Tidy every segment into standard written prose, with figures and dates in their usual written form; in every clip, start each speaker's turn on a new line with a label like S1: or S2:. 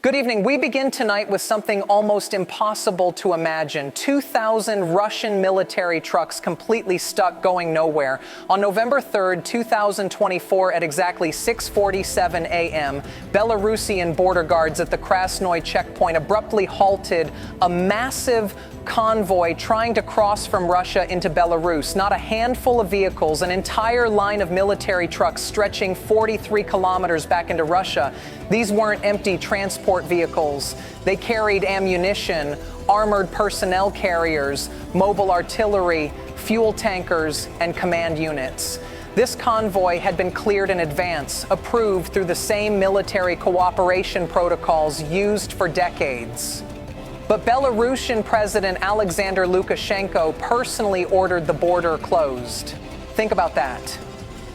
S1: Good evening. We begin tonight with something almost impossible to imagine. 2,000 Russian military trucks completely stuck, going nowhere. On November 3rd, 2024, at exactly 6:47 a.m., Belarusian border guards at the Krasnoy checkpoint abruptly halted a massive convoy trying to cross from Russia into Belarus. Not a handful of vehicles, an entire line of military trucks stretching 43 kilometers back into Russia. These weren't empty transport vehicles. They carried ammunition, armored personnel carriers, mobile artillery, fuel tankers, and command units. This convoy had been cleared in advance, approved through the same military cooperation protocols used for decades. But Belarusian President Alexander Lukashenko personally ordered the border closed. Think about that.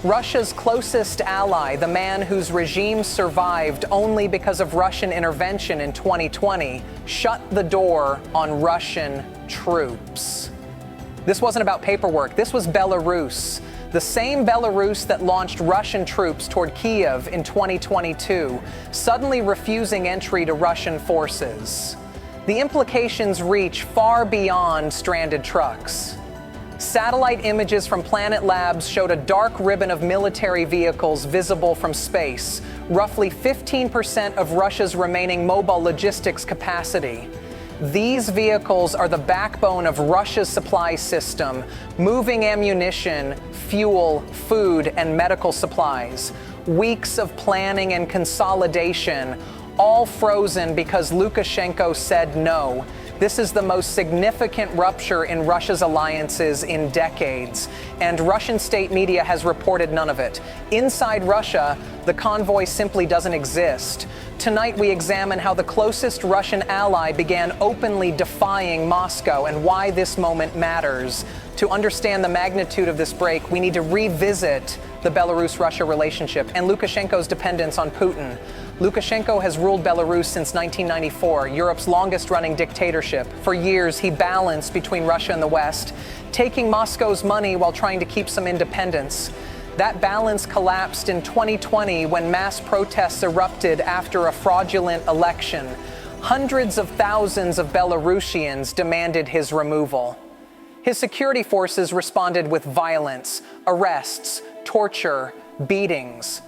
S1: Russia's closest ally, the man whose regime survived only because of Russian intervention in 2020, shut the door on Russian troops. This wasn't about paperwork. This was Belarus. The same Belarus that launched Russian troops toward Kiev in 2022, suddenly refusing entry to Russian forces. The implications reach far beyond stranded trucks. Satellite images from Planet Labs showed a dark ribbon of military vehicles visible from space, roughly 15% of Russia's remaining mobile logistics capacity. These vehicles are the backbone of Russia's supply system, moving ammunition, fuel, food, and medical supplies. Weeks of planning and consolidation, all frozen because Lukashenko said no. This is the most significant rupture in Russia's alliances in decades, and Russian state media has reported none of it. Inside Russia, the convoy simply doesn't exist. Tonight, we examine how the closest Russian ally began openly defying Moscow and why this moment matters. To understand the magnitude of this break, we need to revisit the Belarus-Russia relationship and Lukashenko's dependence on Putin. Lukashenko has ruled Belarus since 1994, Europe's longest-running dictatorship. For years, he balanced between Russia and the West, taking Moscow's money while trying to keep some independence. That balance collapsed in 2020 when mass protests erupted after a fraudulent election. Hundreds of thousands of Belarusians demanded his removal. His security forces responded with violence, arrests, torture, beatings.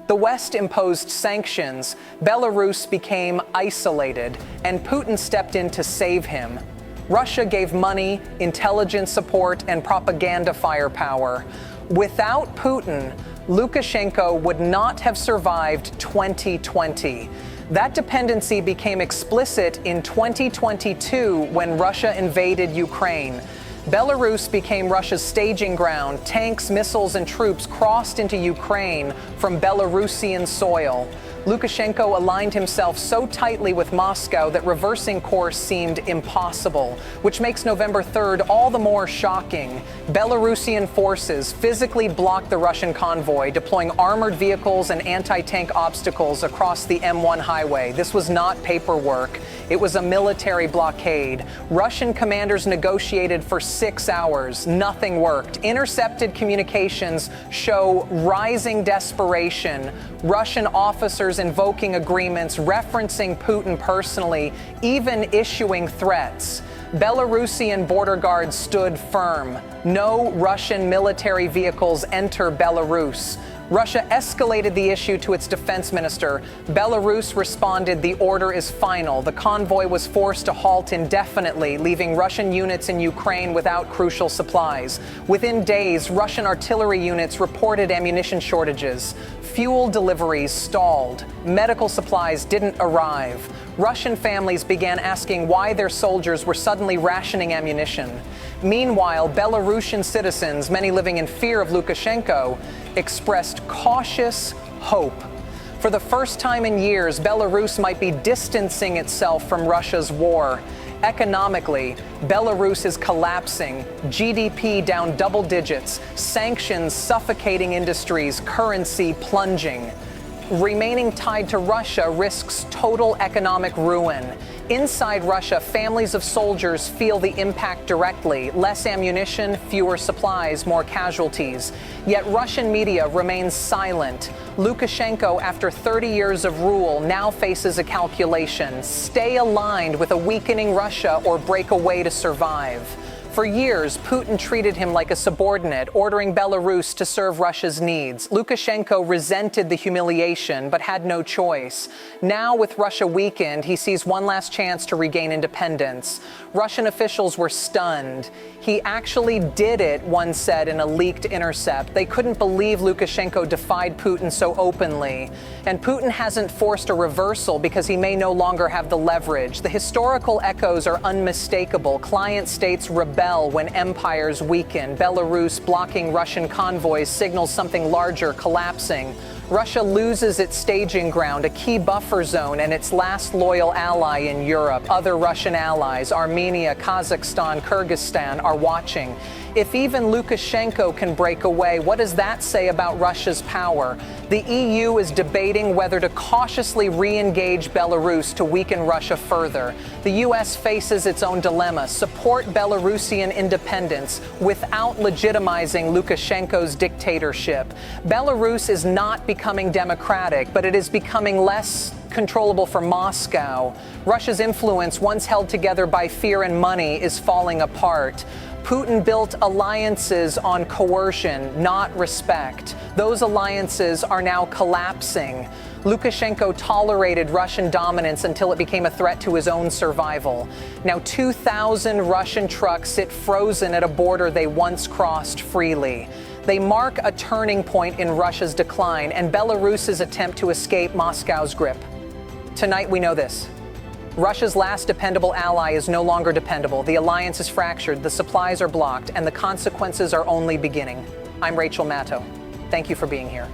S1: The West imposed sanctions, Belarus became isolated, and Putin stepped in to save him. Russia gave money, intelligence support, and propaganda firepower. Without Putin, Lukashenko would not have survived 2020. That dependency became explicit in 2022 when Russia invaded Ukraine. Belarus became Russia's staging ground. Tanks, missiles, and troops crossed into Ukraine from Belarusian soil. Lukashenko aligned himself so tightly with Moscow that reversing course seemed impossible, which makes November 3rd all the more shocking. Belarusian forces physically blocked the Russian convoy, deploying armored vehicles and anti-tank obstacles across the M1 highway. This was not paperwork. It was a military blockade. Russian commanders negotiated for 6 hours. Nothing worked. Intercepted communications show rising desperation. Russian officers invoking agreements, referencing Putin personally, even issuing threats. Belarusian border guards stood firm. No Russian military vehicles enter Belarus. Russia escalated the issue to its defense minister. Belarus responded, the order is final. The convoy was forced to halt indefinitely, leaving Russian units in Ukraine without crucial supplies. Within days, Russian artillery units reported ammunition shortages. Fuel deliveries stalled. Medical supplies didn't arrive. Russian families began asking why their soldiers were suddenly rationing ammunition. Meanwhile, Belarusian citizens, many living in fear of Lukashenko, expressed cautious hope. For the first time in years, Belarus might be distancing itself from Russia's war. Economically, Belarus is collapsing, GDP down double digits, sanctions suffocating industries, currency plunging. remaining tied to Russia risks total economic ruin. Inside Russia, families of soldiers feel the impact directly. Less ammunition, fewer supplies, more casualties. Yet Russian media remains silent. Lukashenko, after 30 years of rule, now faces a calculation: stay aligned with a weakening Russia or break away to survive. For years, Putin treated him like a subordinate, ordering Belarus to serve Russia's needs. Lukashenko resented the humiliation, but had no choice. Now, with Russia weakened, he sees one last chance to regain independence. Russian officials were stunned. He actually did it, one said in a leaked intercept. They couldn't believe Lukashenko defied Putin so openly. And Putin hasn't forced a reversal because he may no longer have the leverage. The historical echoes are unmistakable. Client states rebel when empires weaken. Belarus blocking Russian convoys signals something larger collapsing. Russia loses its staging ground, a key buffer zone, and its last loyal ally in Europe. Other Russian allies, Armenia, Kazakhstan, Kyrgyzstan, are watching. If even Lukashenko can break away, what does that say about Russia's power? The EU is debating whether to cautiously re-engage Belarus to weaken Russia further. The US faces its own dilemma: support Belarusian independence without legitimizing Lukashenko's dictatorship. Belarus is not becoming democratic, but it is becoming less controllable for Moscow. Russia's influence, once held together by fear and money, is falling apart. Putin built alliances on coercion, not respect. Those alliances are now collapsing. Lukashenko tolerated Russian dominance until it became a threat to his own survival. Now 2,000 Russian trucks sit frozen at a border they once crossed freely. They mark a turning point in Russia's decline and Belarus's attempt to escape Moscow's grip. Tonight we know this: Russia's last dependable ally is no longer dependable. The alliance is fractured, the supplies are blocked, and the consequences are only beginning. I'm Rachel Maddow. Thank you for being here.